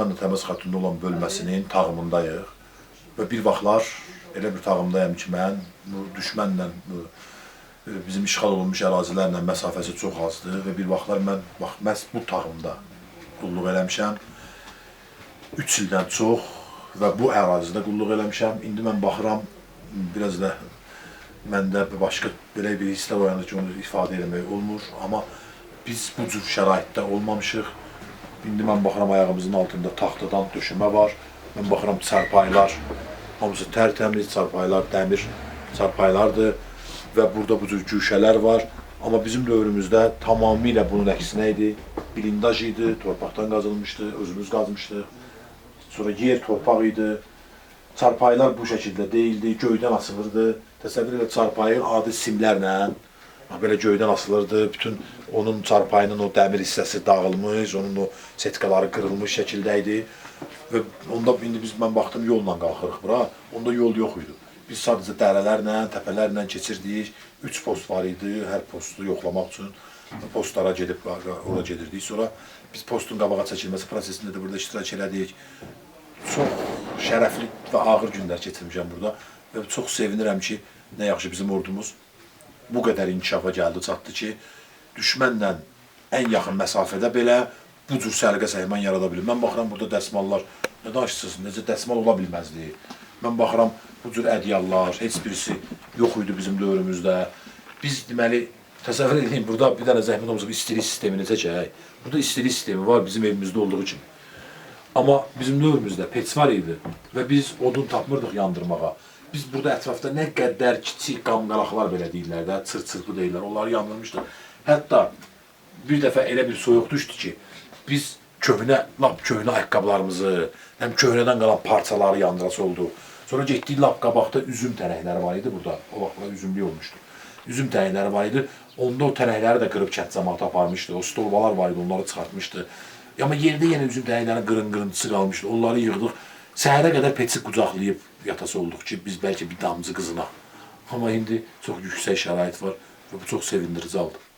Mən də Təməz xəttində olan bölməsinin tağımındayıq və bir vaxtlar elə bir tağımdayım ki, mən bu düşmənlə, bizim işğal olunmuş ərazilərlə məsafəsi çox azdır və bir vaxtlar mən məhz bu tağımda qulluq eləmişəm. 3 ildən çox və bu ərazidə qulluq eləmişəm. İndi mən baxıram, biraz da məndə başqa belə bir hisslər oyanır ki, onu ifadə eləmək olmur. Amma biz bu cür şəraitdə olmamışıq. İndi mən baxıram, ayağımızın altında taxtadan döşəmə var. Mən baxıram, çarpaylar, hamısı tərtəmiz, çarpaylar dəmir çarpaylardır və burada bu cür güşələr var. Amma bizim dövrümüzdə tamamilə bunun əksinə idi. Blindaj idi, torpaqdan qazılmışdı, özümüz qazmışdıq. Sonra yer torpaq idi. Çarpaylar bu şəkildə deyildi, göydən asılırdı. Təsəvvür elə çarpayı adi simlərlə belə göydən asılırdı. Bütün onun çarpayının o dəmir hissəsi dağılmış, onun o setkaları qırılmış şəkildə idi. Və onda indi mən baxdım, yolla qalxırıq bura. Onda yol yox idi. Biz sadəcə dərələrlə, təpələrlə keçirdik. 3 post var idi, hər postu yoxlamaq üçün. Postlara gedib, ora gedirdik. Sonra biz postun qabağa çəkilməsi prosesində də burada iştirak elədik. Çox şərəfli və ağır günlər keçirmişəm burada. Və çox sevinirəm ki, nə yaxşı bizim ordumuz bu qədər inkişafa gəldi, çatdı ki, düşmənlə ən yaxın məsafədə belə bu cür səliqə-səhman yarada bilir. Mən baxıram, burada dəsmallar, nə danışırsınız, necə dəsmal ola bilməzdi. Mən baxıram, bu cür ədyallar, heç birisi yox idi bizim dövrümüzdə. Biz deməli, təsəvvür edin, burada bir dənə zəhmət olmasa istilik sistemini çəkək. Burada istilik sistemi var bizim evimizdə olduğu kimi. Amma bizim dövrümüzdə pec var idi və biz odun tapmırdıq yandırmağa. Biz burada ətrafda nə qədər kiçik qamqalaqlar belə deyirlər də, çır-çırpı deyirlər, onları yandırmışdıq. Hətta bir dəfə elə bir soyuq düşdü ki, biz lap köhnə ayaqqabılarımızı, köhnədən qalan parçaları yandırası oldu. Sonra getdik, lap qabaqda üzüm tənəkləri var idi burada, o vaxtlar üzümlük olmuşdu. Üzüm tənəkləri var idi, onda o tənəkləri də qırıb kənd cəmaatı aparmışdı, o stolbalar var idi, onları çıxartmışdı. Amma yerdə yenə üzüm tənəklərin qırın-qırıntısı qalmışdı, onları yığdıq. Səhərə qədər peçi qucaqlayıb yatası olduq ki, biz bəlkə bir damcı qızınaq. Amma indi çox yüksək şərait var və bu çox sevindirici aldı.